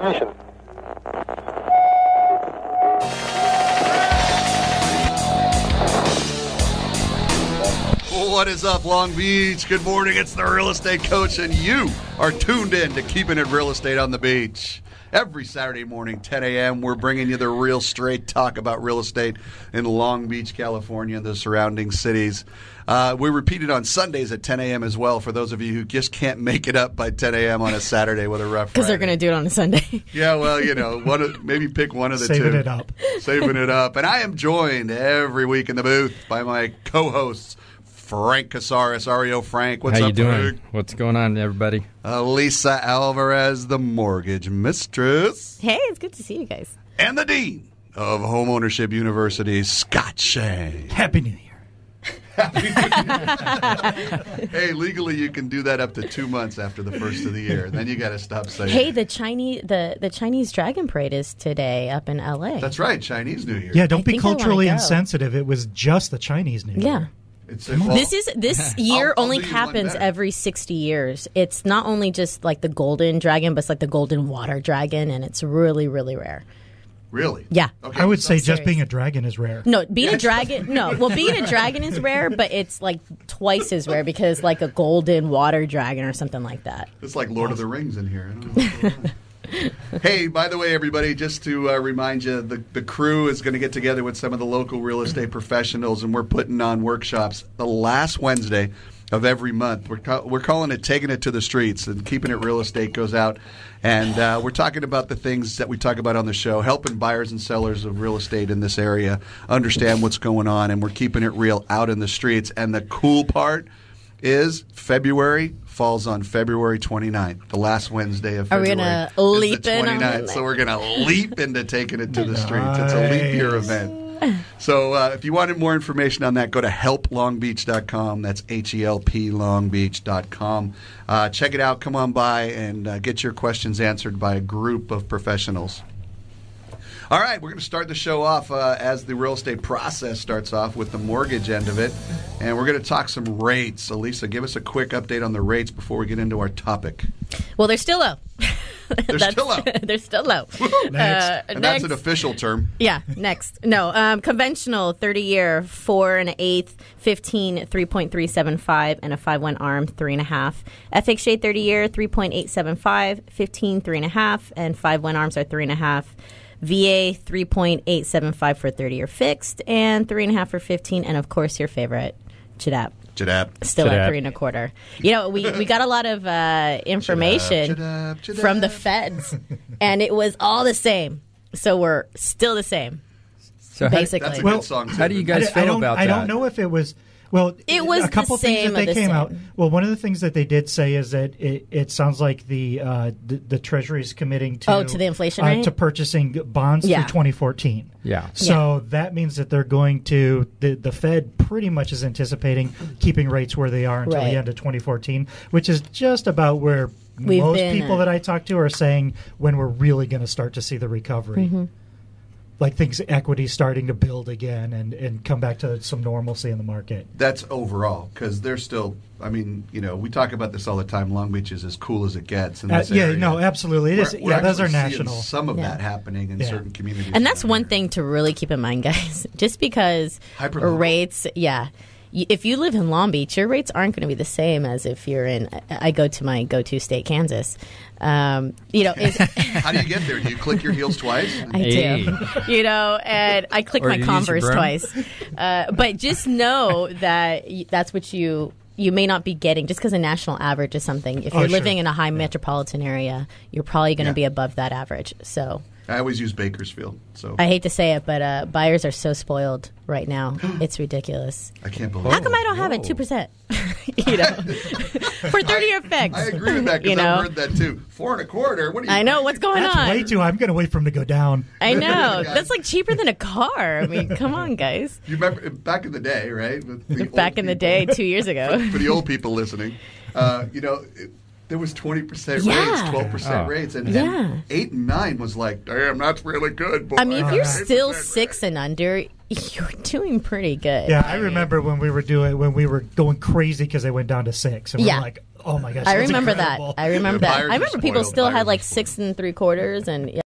ignition. What is up, Long Beach? Good morning. It's the Real Estate Coach, and you are tuned in to Keeping It Real Estate on the Beach. Every Saturday morning, 10 a.m., we're bringing you the real straight talk about real estate in Long Beach, California, and the surrounding cities. We repeat it on Sundays at 10 a.m. as well for those of you who just can't make it up by 10 a.m. on a Saturday with a rough Because they're going to do it on a Sunday. Yeah, well, you know, maybe pick one of the two. Saving it up. And I am joined every week in the booth by my co-hosts, Frank Casares, REO Frank. What's up, How you doing? Frank? What's going on, everybody? Lisa Alvarez, the mortgage mistress. Hey, it's good to see you guys. And the dean of Homeownership University, Scott Shane. Happy New Year. Hey, legally you can do that up to 2 months after the first of the year. Then you got to stop saying Hey, the Chinese Dragon Parade is today up in L.A. That's right, Chinese New Year. Yeah, don't be think I wanna culturally go. insensitive. It was just the Chinese New Year. Yeah. This year I'll only do you one happens better. every 60 years. It's not only just like the golden dragon, but it's like the golden water dragon, and it's really, really rare. Really? Yeah. Okay. I would say just serious. being a dragon is rare. No, being a dragon. No, well, being a dragon is rare, but it's like twice as rare because like a golden water dragon or something like that. It's like Lord of the Rings in here. I don't know what's going on. Hey, by the way, everybody, just to remind you, the crew is going to get together with some of the local real estate professionals, and we're putting on workshops the last Wednesday of every month. We're calling it Taking It to the Streets, and Keeping It Real Estate goes out. And we're talking about the things that we talk about on the show, helping buyers and sellers of real estate in this area understand what's going on, and we're keeping it real out in the streets. And the cool part is February falls on February 29th, the last Wednesday of February. Are we going to leap in on 29th, that? so we're going to leap into Taking It to the Streets. It's a leap year event. So if you wanted more information on that, go to helplongbeach.com. That's HELP longbeach.com. Check it out. Come on by and get your questions answered by a group of professionals. All right, we're going to start the show off as the real estate process starts off with the mortgage end of it. And we're going to talk some rates. Elisa, give us a quick update on the rates before we get into our topic. Well, they're still low. They're still low. They're still low. Next. And that's an official term. Yeah, next. No, conventional 30-year 4 1/8, 15 3.375, and a 5-1 ARM 3.5. FHA 30-year 3.875, 15 3.5, and 5-1 ARMs are 3.5. VA 3.875 for 30-year fixed, and 3.5 for 15, and of course your favorite, JDAP. Still at 3 1/4. You know, we got a lot of information from the feds, and it was all the same. So we're still the same, So basically. That's a good song, too. How do you guys feel about that? I don't know if it was. Well, It was a couple the same things that of they the came same. out. Well, one of the things that they did say is that it sounds like the Treasury is committing to to the inflation rate? to purchasing bonds Yeah. through 2014. Yeah. So that means that they're going to the Fed pretty much is anticipating keeping rates where they are until Right. the end of 2014, which is just about where We've most been people that I talk to are saying when we're really going to start to see the recovery. Mm-hmm. Like equity starting to build again and come back to some normalcy in the market. That's overall, because they're still, I mean, you know, we talk about this all the time. Long Beach is as cool as it gets in this area. No, absolutely. It is. We're Those are actually seeing national. some of Yeah. that happening in Yeah. certain communities. And that's around one here. thing to really keep in mind, guys. Just because Hyperlocal. rates, if you live in Long Beach, your rates aren't going to be the same as if you're in. I go to my go-to state, Kansas. How do you get there? Do you click your heels twice? I do, and I click Or my you use your Converse broom. twice. But just know that that's what you may not be getting just because a national average is something. If you're living in a high metropolitan area, you're probably going to be above that average. So I always use Bakersfield. So I hate to say it, but buyers are so spoiled right now. It's ridiculous. I can't believe How come I don't have it 2%? For 30-year fix. I agree with that because I've heard that too. 4 1/4. What do you? I know what's going That's on. way too. I'm going to wait for them to go down. I know that's like cheaper than a car. I mean, come on, guys. You remember back in the day, right? With the Back old in the people. day, 2 years ago. For the old people listening, there was 20% Yeah. rates, 12% Oh. rates, and, Yeah. and 8 and 9 was like, damn, that's really good. Boy. I mean, if you're 8% still rate. 6 and under, you're doing pretty good. Yeah, I remember when we were going crazy because they went down to 6, and Yeah. we're like, Oh my gosh, I that's remember incredible. that. I remember The that. buyers I are remember people spoiled. still Buyers had are like spoiled. 6 3/4, and